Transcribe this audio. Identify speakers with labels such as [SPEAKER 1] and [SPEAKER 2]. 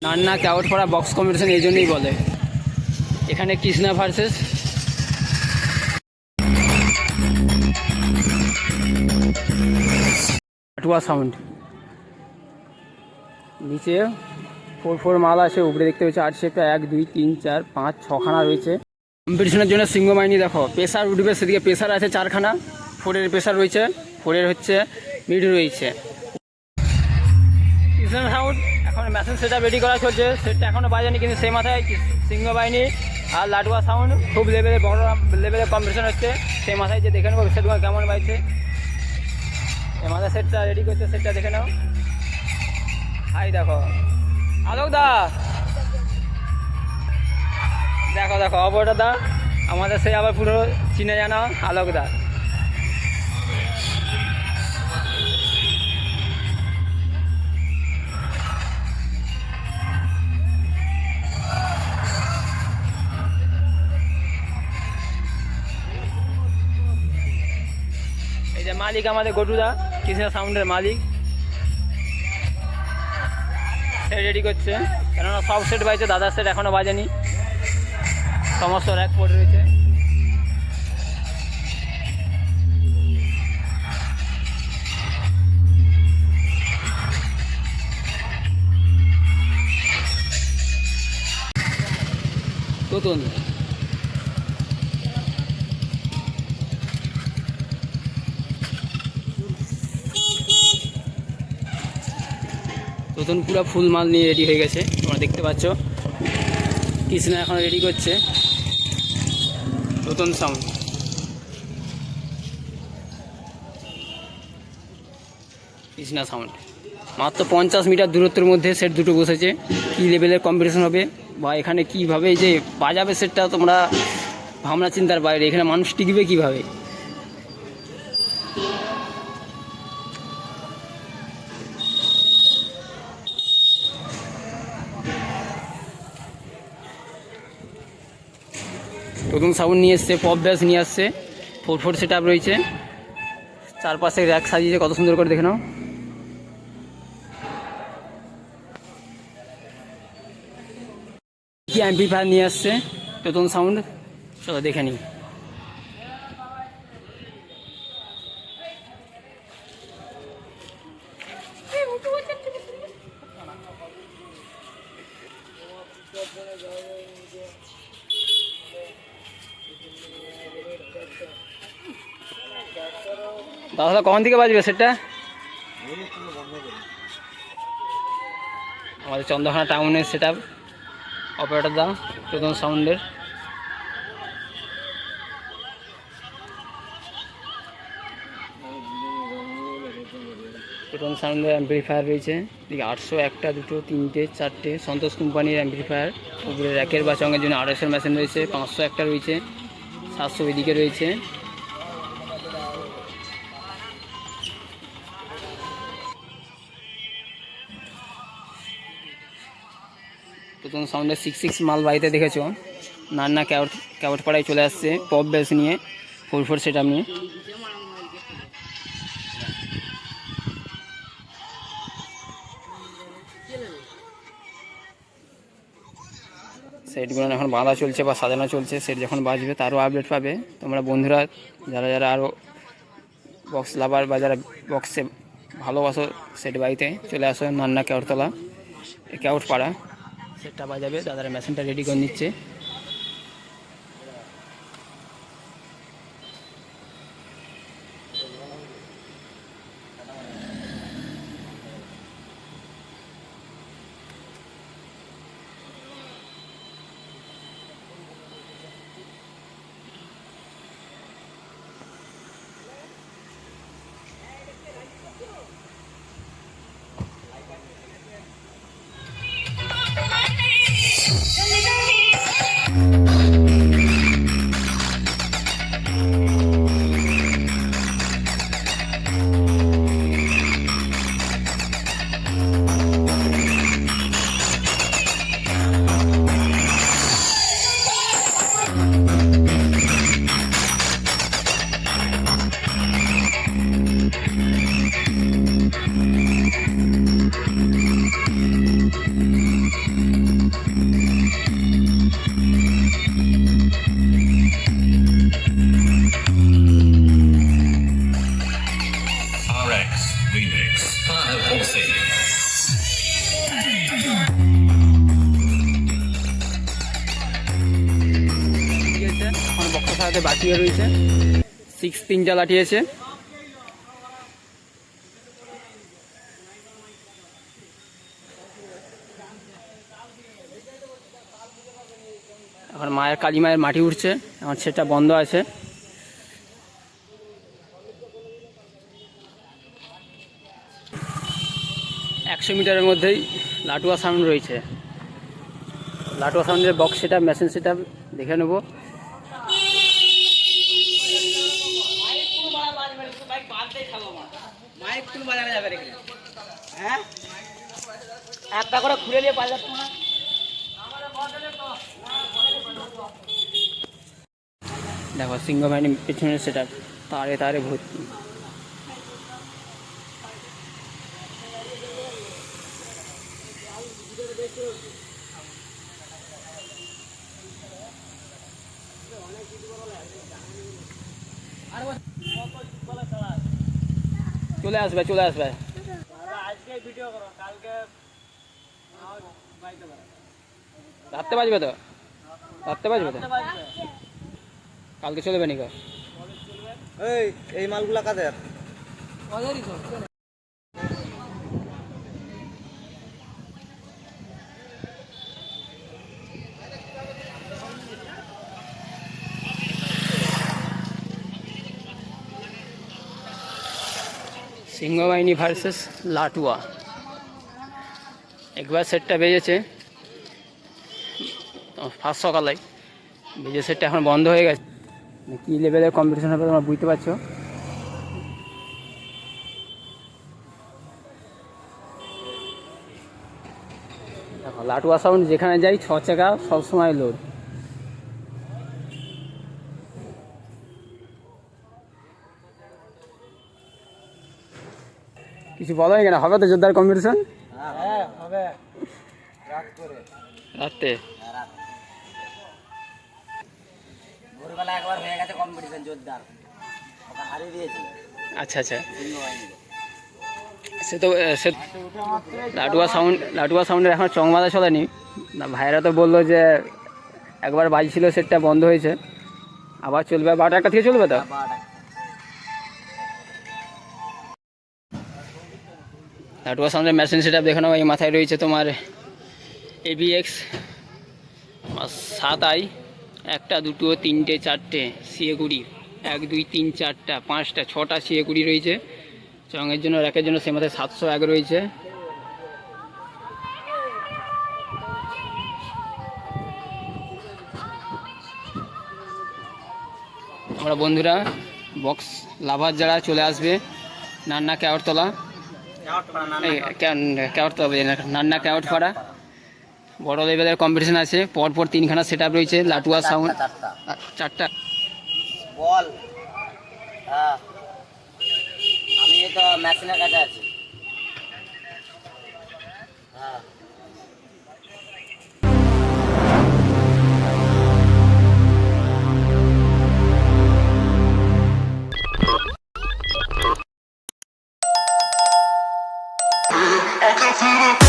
[SPEAKER 1] নান্না ক্যাউট পড়া box competition এই জন্যই বলে। এখানে কৃষ্ণা ভার্সেস লাটুয়া সাউন্ড। নিচে 4 মাল আছে, উপরে দেখতে পাচ্ছি 8 শেপে 1 2 3 4 5 6খানা রয়েছে। কম্পিটিশনের জন্য সিংহ বাহিনী দেখো প্রেসার উঠবে, সেদিকে প্রেসার আছে 4খানা, 4-এর প্রেসার রয়েছে, 4-এর হচ্ছে মিড রয়েছে। কৃষ্ণ সাউন্ড এখন মেশিন সেটআপ রেডি করা চলছে, সেটটা এখনও বাজেনি, কিন্তু সেই মাথায় সিংহ বাহিনী আর লাটুয়া সাউন্ড খুব লেভেলে বড় লেভেলের কম্পিটিশন হচ্ছে। সেই মাথায় যে দেখে নেবো সেটগুলো কেমন বাজছে। এই মাথায় সেটটা রেডি করছে, সেটটা দেখে নাও। হাই দেখো আলোক দা, দেখো দেখো অপরটা দা, আমাদের সে আবার পুরো চিনে জানা আলোক দা। এই যে মালিক আমাদের গটুদা, কৃষ্ণ সাউন্ডের মালিক, সে রেডি করছে। কেননা সব সেট বাজছে, দাদার সেট এখনও বাজেনি, সমস্ত র্যাক পড়ে রয়েছে। নতুন নতুন পুরো ফুল মাল নিয়ে রেডি হয়ে গেছে, তোমরা দেখতে পাচ্ছ। কৃষ্ণা এখন রেডি করছে। নতুন সাউন্ড কৃষ্ণা সাউন্ড মাত্র 50 মিটার দূরত্বের মধ্যে সেট দুটো বসেছে। কী লেভেলের কম্পিটিশন হবে বা এখানে কীভাবে যে বাজাবে সেটটা তোমরা ভাবনা চিন্তার বাইরে। এখানে মানুষ টিকবে কীভাবে। নতুন সাউন্ড নিয়ে এসছে, পপ ব্যাস নিয়ে আসছে, 4 সেট আপ রয়েছে, চারপাশে র্যাক সাজিয়েছে কত সুন্দর করে, দেখে নাও। কি অ্যাম্পলিফায়ার নিয়ে আসছে নতুন সাউন্ড, চলো দেখে নিই। দাদা কখন থেকে বাজবে সেটটা? আমাদের চন্দ্রখানা টাউনের সেট আপ অপারেটর দা নতুন সাউন্ডের। নতুন সাউন্ডের অ্যাম্পলিফায়ার রয়েছে, এদিকে 800 একটা 2টো 3টে 4টে সন্তোষ কোম্পানির অ্যাম্পলিফায়ার। উপরে র্যাকের বা সঙ্গের জন্য 250 মেশিন রয়েছে, 500 একটা রয়েছে, 700 এদিকে রয়েছে। নতুন সাউন্ডের 6 মাল বাড়িতে দেখেছো। নান্না ক্যাউট পাড়ায় চলে আসছে পপ বেস নিয়ে, 4 সেট আপ নিয়ে। সেটগুলো এখন বাঁধা চলছে বা সাজানো চলছে। সেট যখন বাজবে তারও আপডেট পাবে তোমরা বন্ধুরা, যারা যারা আরও বক্স লাভার বা যারা বক্সে ভালোবাসো সেট বাড়িতে চলে আসো নান্না ক্যাউটতলা ক্যাউট পাড়া। সেটটা বাজাবে, দাদারা মেশিনটা রেডি করে নিচ্ছে। এখন বক্স সারাতে বাকি রয়েছে, 6 3টা লাঠিয়েছে। এখন মায়ের কালী মায়ের মাটি উঠছে, এখন সেটা বন্ধ আছে। একশো মিটারের মধ্যেই লাটুয়া সাউন্ড রয়েছে। লাটুয়া সাউন্ডের বক্স সেটা মেশিন সেটা দেখে নেবো। একটা করে খুলে নিয়ে পাওয়া যাচ্ছে না। দেখো সিংহ বাহিনী পেছনে সেটা তারে তারে ভর্তি। চলে আসবে চলে আসবে। রাত্রে বাজবে তো, রাত্রে বাজবে তো, কালকে চলবে নাকি?
[SPEAKER 2] এই মালগুলা কাদের?
[SPEAKER 1] সিংহবাহিনী ভার্সেস লাটুয়া। একবার সেটটা বেজেছে ফার্স্ট সকালে, বেজে সেটটা এখন বন্ধ হয়ে গেছে। কী লেভেলের কম্পিটিশন হবে তোমরা বুঝতে পারছো। দেখো লাটুয়া সাউন্ড যেখানে যাই 6 চাকা সবসময় লোড। কিছু বলো কেন, হবে তো জোরদার কম্পিটিশন?
[SPEAKER 2] হ্যাঁ হবে,
[SPEAKER 1] রাতে
[SPEAKER 2] ভোরবেলা একবার হয়ে গেছে কম্পিটিশন জোরদার, ওটা হারিয়ে দিয়েছি।
[SPEAKER 1] আচ্ছা আচ্ছা, সে তো সে লাটুয়া সাউন্ডের এখন চং বাঁধা চলেনি না। ভাইরা তো বললো যে একবার বাজছিল সেটটা বন্ধ হয়েছে, আবার চলবে 12টা 1টা থেকে চলবে তো। লাটুয়া সাউন্ডের মেশিন সেট আপ দেখানো। এই মাথায় রয়েছে তোমার ABX 7i, 1টা 2টো 3টে 4টে CA20, 1 2 3 4টা 5টা 6টা CA20 রয়েছে। চঙের জন্য র্যাকের জন্য সে মাথায় 701 রয়েছে। আমরা বন্ধুরা বক্স লাভার যারা চলে আসবে নান্না কেওটতলা, নান্না কেওটপাড়া, বড় লেভেলের কম্পিটিশন আছে। পরপর 3খানা সেট আপ রয়েছে। লাটুয়া সাউন্ড 4টা
[SPEAKER 2] বল। হ্যাঁ আমি তো মেশিনের কাছে আছি। হ্যাঁ
[SPEAKER 3] I can feel it.